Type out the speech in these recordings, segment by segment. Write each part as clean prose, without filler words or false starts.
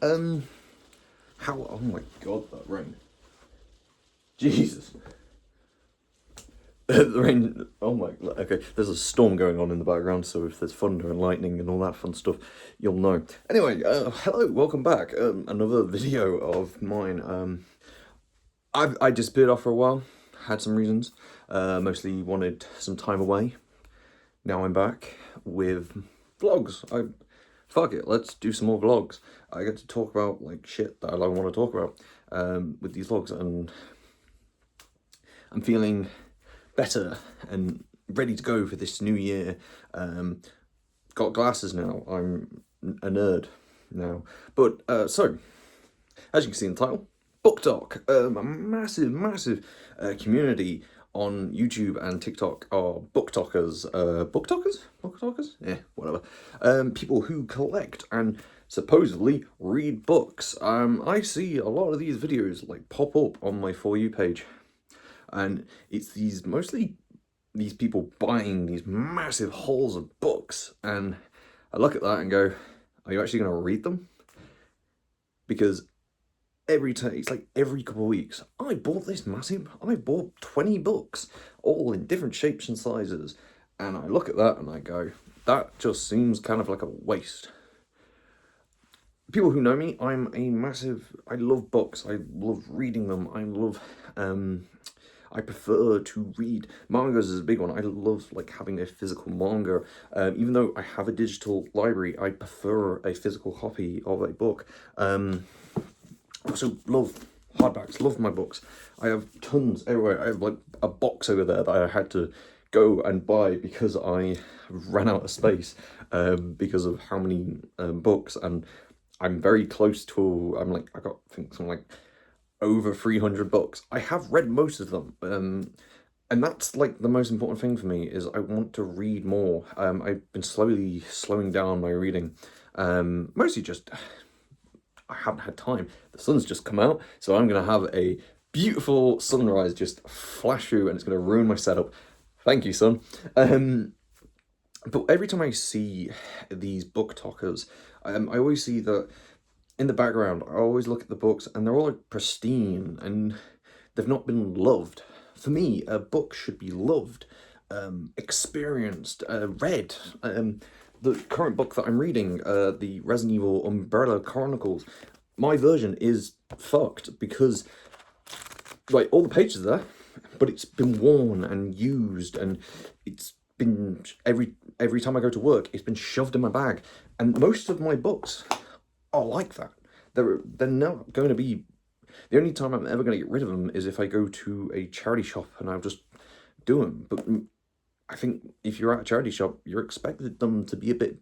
Oh my god, that rain. Jesus. The rain, oh my, okay, there's a storm going on in the background, so if there's thunder and lightning and all that fun stuff, you'll know. Anyway, hello, welcome back. Another video of mine. I disappeared off for a while, had some reasons. Mostly wanted some time away. Now I'm back with vlogs. Fuck it, let's do some more vlogs. I get to talk about like shit that I want to talk about with these vlogs, and I'm feeling better and ready to go for this new year. Got glasses now. I'm a nerd now. But so, as you can see in the title, booktok, a massive community on YouTube and TikTok are booktokers. Booktokers? Yeah, whatever. People who collect and supposedly read books. I see a lot of these videos like pop up on my For You page. And it's mostly these people buying these massive hauls of books, and I look at that and go, are you actually going to read them? Because every time, it's like every couple of weeks, I bought 20 books, all in different shapes and sizes, and I look at that and I go, that just seems kind of like a waste. People who know me, I love books, I love reading them, I prefer to read. Mangas is a big one. I love like having a physical manga. Even though I have a digital library, I prefer a physical copy of a book. I also love hardbacks, love my books. I have tons everywhere. I have like a box over there that I had to go and buy because I ran out of space because of how many books, and I'm very close to, I got, I think, something like over 300 books. I have read most of them, and that's like the most important thing for me, is I want to read more. I've been slowly slowing down my reading, mostly just I haven't had time. The sun's just come out, so I'm gonna have a beautiful sunrise just flash through, and it's gonna ruin my setup. Thank you, sun. But every time I see these booktokers, I always see that in the background. I always look at the books and they're all like pristine and they've not been loved. For me, a book should be loved, experienced, read. The current book that I'm reading, the Resident Evil Umbrella Chronicles, my version is fucked because like all the pages are there, but it's been worn and used, and it's been every time I go to work, it's been shoved in my bag. And most of my books are like that. They're not going to be. The only time I'm ever going to get rid of them is if I go to a charity shop and I'll just do them. But I think if you're at a charity shop, you're expected them to be a bit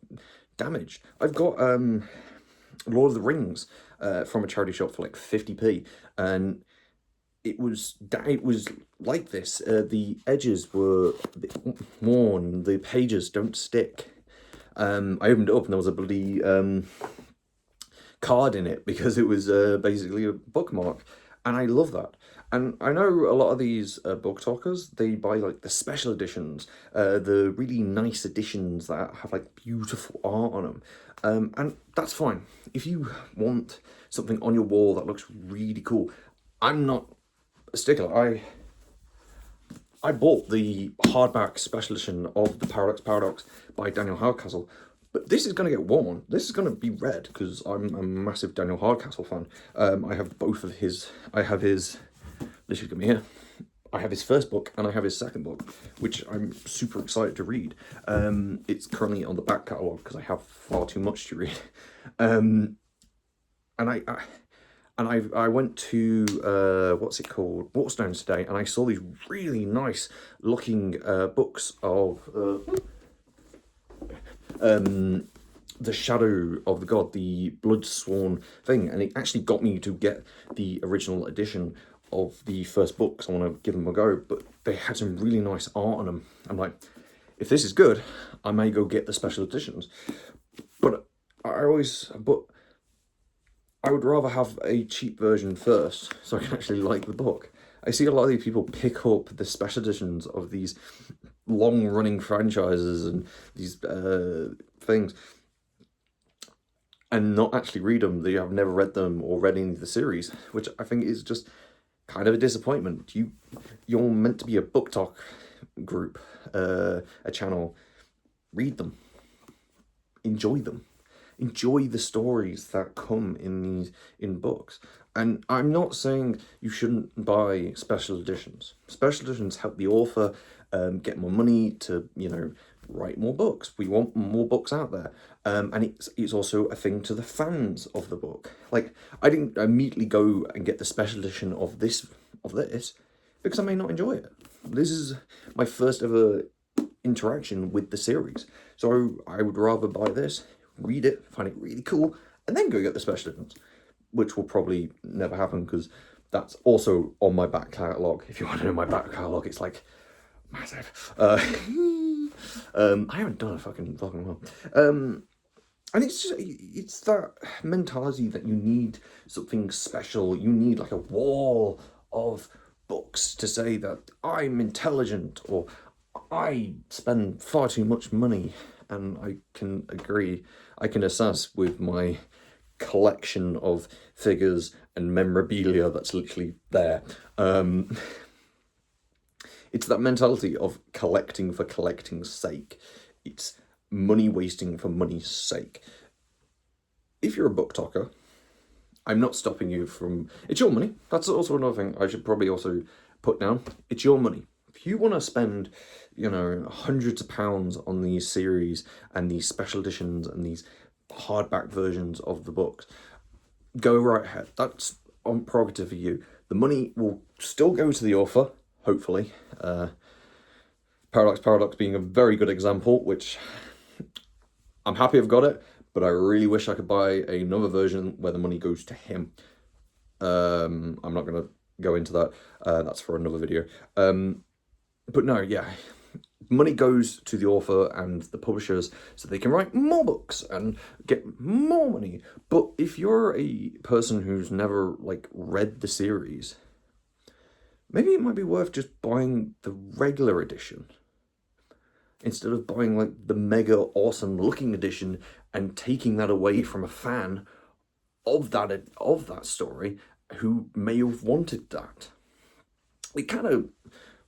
damaged. I've got Lord of the Rings from a charity shop for like 50p, and it was like this. The edges were a bit worn. The pages don't stick. I opened it up and there was a bloody card in it because it was basically a bookmark, and I love that. And I know a lot of these booktokers, they buy like the special editions, the really nice editions that have like beautiful art on them, and that's fine. If you want something on your wall that looks really cool, I'm not a stickler. I bought the hardback special edition of the Paradox by Daniel Hardcastle, but this is going to get worn. This is going to be read because I'm a massive Daniel Hardcastle fan. I have both of his. I have his. This should get me here. I have his first book and I have his second book, which I'm super excited to read. It's currently on the back catalogue because I have far too much to read. And I went to what's it called, Waterstones today, and I saw these really nice looking books of the Shadow of the God, the Bloodsworn thing, and it actually got me to get the original edition of the first book because I want to give them a go. But they had some really nice art on them. I'm like, if this is good, I may go get the special editions. But I would rather have a cheap version first so I can actually like the book. I see a lot of these people pick up the special editions of these long-running franchises and these things, and not actually read them. They have never read them or read any of the series, which I think is just kind of a disappointment. You're meant to be a booktok group, a channel. Read them, enjoy them, enjoy the stories that come in books. And I'm not saying you shouldn't buy special editions. Special editions help the author get more money to, write more books. We want more books out there. And it's also a thing to the fans of the book. Like, I didn't immediately go and get the special edition of this because I may not enjoy it. This is my first ever interaction with the series. So I would rather buy this, read it, find it really cool, and then go get the special editions, which will probably never happen because that's also on my back catalogue. If you want to know my back catalogue, it's like massive. I haven't done a fucking well. And it's that mentality that you need something special. You need like a wall of books to say that I'm intelligent or I spend far too much money. And I can agree, I can assess with my collection of figures and memorabilia that's literally there. It's that mentality of collecting for collecting's sake. It's money wasting for money's sake. If you're a booktoker, I'm not stopping you from... It's your money. That's also another thing I should probably also put down. It's your money. If you want to spend, hundreds of pounds on these series and these special editions and these hardback versions of the books, go right ahead. That's on prerogative for you. The money will still go to the author, hopefully. Paradox being a very good example, which I'm happy I've got it, but I really wish I could buy another version where the money goes to him. I'm not going to go into that. That's for another video. But no, yeah, money goes to the author and the publishers so they can write more books and get more money. But if you're a person who's never read the series, maybe it might be worth just buying the regular edition instead of buying the mega awesome looking edition and taking that away from a fan of that story who may have wanted that. It kind of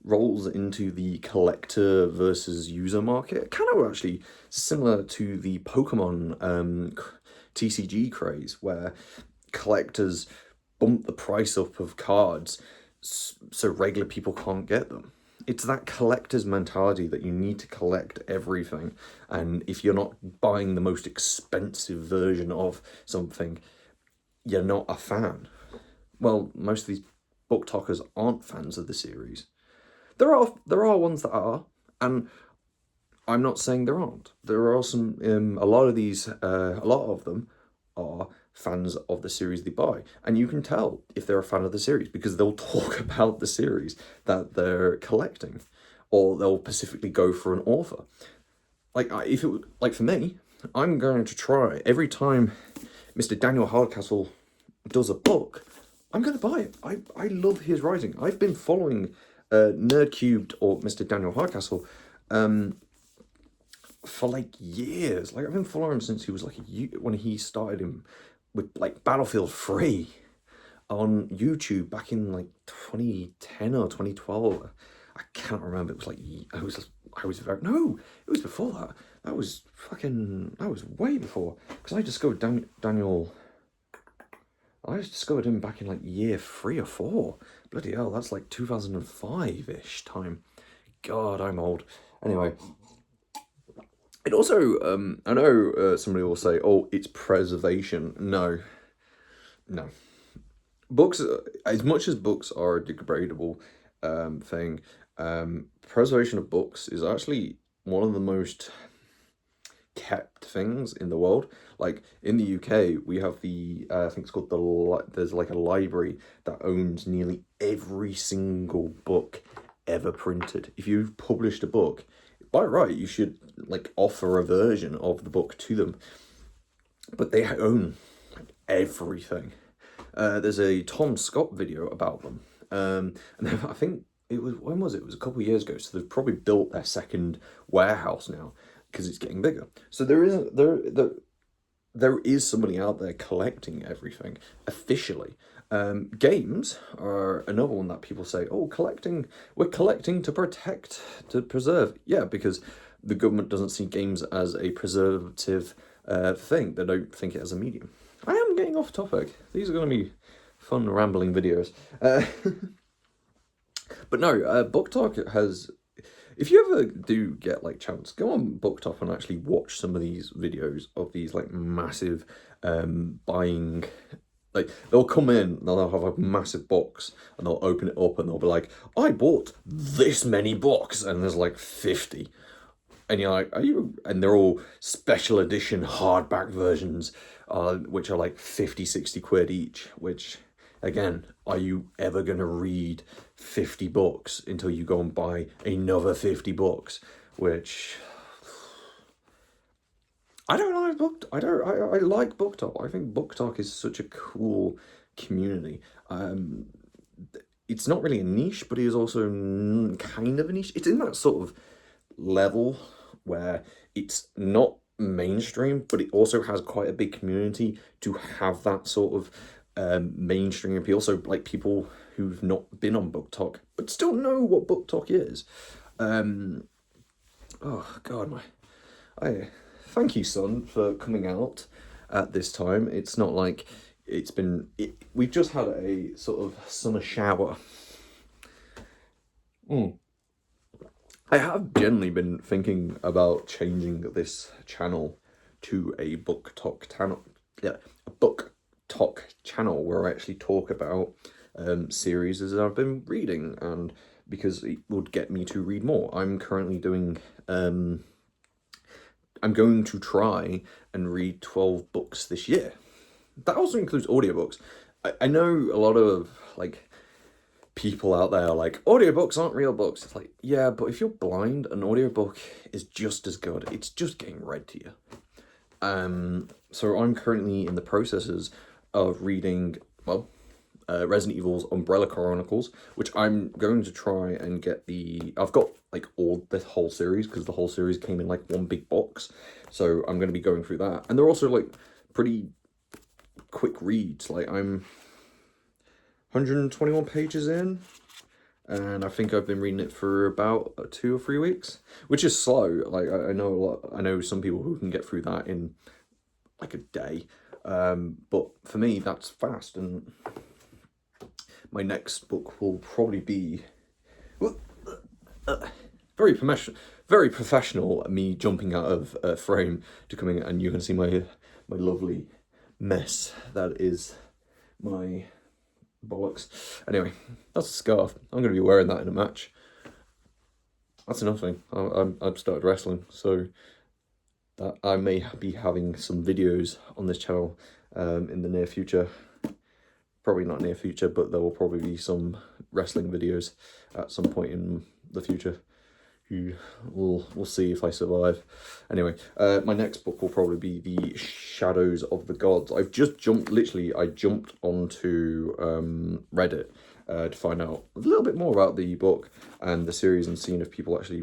rolls into the collector versus user market. Kind of actually similar to the Pokemon TCG craze, where collectors bump the price up of cards so regular people can't get them. It's that collector's mentality that you need to collect everything, and if you're not buying the most expensive version of something, you're not a fan. Well, most of these booktokers aren't fans of the series. There are ones that are, and I'm not saying there aren't. There are some, a lot of them are fans of the series they buy. And you can tell if they're a fan of the series because they'll talk about the series that they're collecting, or they'll specifically go for an author. For me, I'm going to try every time Mr. Daniel Hardcastle does a book, I'm going to buy it. I love his writing. I've been following Nerdcubed or Mr. Daniel Hardcastle for years. I've been following him since he was when he started him with Battlefield 3 on YouTube back in 2010 or 2012. I can't remember. It was it was before that. That was way before, because I discovered Daniel. I discovered him back in year 3 or 4. Bloody hell, that's 2005-ish time. God, I'm old. Anyway, it also, I know somebody will say, oh, it's preservation. No. Books, as much as books are a degradable thing, preservation of books is actually one of the most kept things in the world. In the UK, we have the I think it's called there's a library that owns nearly every single book ever printed. If you've published a book, by right you should offer a version of the book to them, but they own everything. There's a Tom Scott video about them, and I think it was it was a couple of years ago, so they've probably built their second warehouse now because it's getting bigger. So there is somebody out there collecting everything officially. Games are another one that people say, oh, we're collecting to protect, to preserve. Yeah, because the government doesn't see games as a preservative thing. They don't think it as a medium. I am getting off topic. These are going to be fun, rambling videos. But no, booktok has... If you ever do get like chance, go on booktok and actually watch some of these videos of these like massive buying. Like, they'll come in and they'll have a massive box and they'll open it up and they'll be like, I bought this many books, and there's like 50. And you're like, are you? And they're all special edition hardback versions, which are like 50, 60 quid each, which, again, are you ever going to read 50 books until you go and buy another 50 books? Which... I don't like I like booktok. I think booktok is such a cool community. It's not really a niche, but it is also kind of a niche. It's in that sort of level where it's not mainstream, but it also has quite a big community to have that sort of mainstream appeal. So like people who've not been on booktok but still know what booktok is. Oh God, thank you, son, for coming out at this time. It's not like we've just had a sort of summer shower. I have generally been thinking about changing this channel to a booktok channel. Yeah, a booktok channel where I actually talk about series that I've been reading, and because it would get me to read more. I'm currently doing... I'm going to try and read 12 books this year. That also includes audiobooks. I know a lot of like people out there are like, audiobooks aren't real books. It's like, yeah, but if you're blind, an audiobook is just as good. It's just getting read to you. So I'm currently in the processes of reading, well, Resident Evil's Umbrella Chronicles, which I'm going to try and get I've got like the whole series, because the whole series came in like one big box, so I'm going to be going through that. And they're also like pretty quick reads. Like, I'm 121 pages in, and I think I've been reading it for about 2 or 3 weeks, which is slow. Like, I know some people who can get through that in like a day, but for me that's fast. And my next book will probably be very professional. Me jumping out of frame to coming, and you can see my lovely mess that is my bollocks. Anyway, that's a scarf. I'm going to be wearing that in a match. That's another thing. I've started wrestling, so that I may be having some videos on this channel in the near future. Probably not near future, but there will probably be some wrestling videos at some point in the future. We'll see if I survive. Anyway, my next book will probably be The Shadows of the Gods. I jumped onto Reddit to find out a little bit more about the book and the series, and seeing if people actually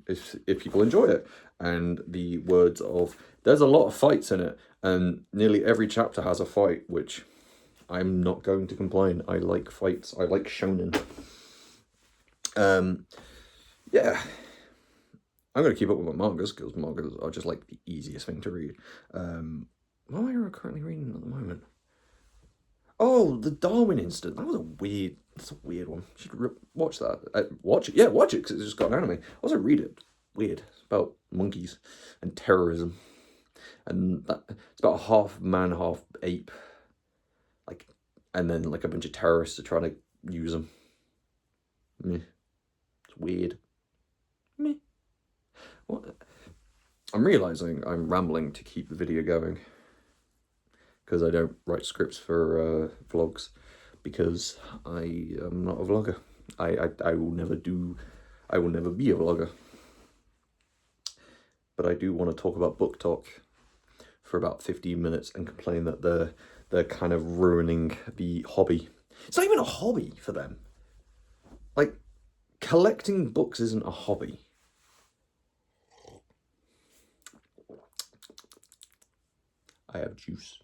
if people enjoy it. And the words of, there's a lot of fights in it, and nearly every chapter has a fight, which I'm not going to complain. I like fights. I like shonen. Yeah. I'm going to keep up with my mangas, because mangas are just like the easiest thing to read. What am I currently reading at the moment? Oh, The Darwin Incident. That's a weird one. You should watch that. Watch it. Yeah, watch it, because it's just got an anime. Also read it. Weird. It's about monkeys and terrorism. And it's about half man, half ape. Like, and then like a bunch of terrorists are trying to use them. Meh. It's weird. Meh. What? I'm realising I'm rambling to keep the video going, because I don't write scripts for vlogs, because I am not a vlogger. I will never be a vlogger. But I do want to talk about booktok for about 15 minutes and complain that they're kind of ruining the hobby. It's not even a hobby for them. Like, collecting books isn't a hobby. I have juice.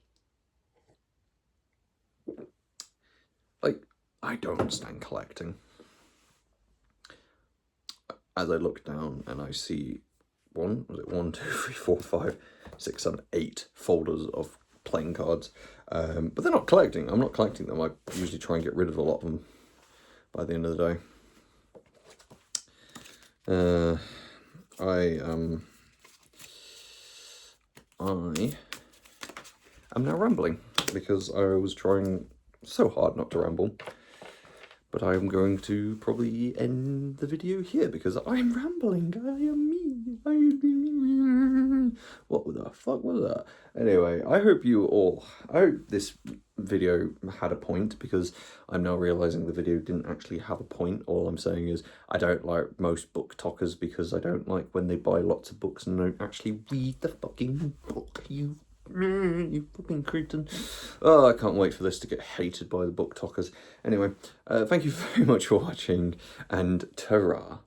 Like, I don't understand collecting. As I look down and I see one, 2, 3, 4, 5, 6, 7, 8 folders of playing cards. But they're not collecting. I'm not collecting them. I usually try and get rid of a lot of them by the end of the day. I am now rambling because I was trying so hard not to ramble. But I am going to probably end the video here because I'm rambling. I am me. What the fuck was that? Anyway, I hope this video had a point, because I'm now realizing the video didn't actually have a point. All I'm saying is I don't like most booktokers because I don't like when they buy lots of books and don't actually read the fucking book. You fucking cretin. Oh, I can't wait for this to get hated by the booktokers. Anyway, thank you very much for watching, and ta-ra.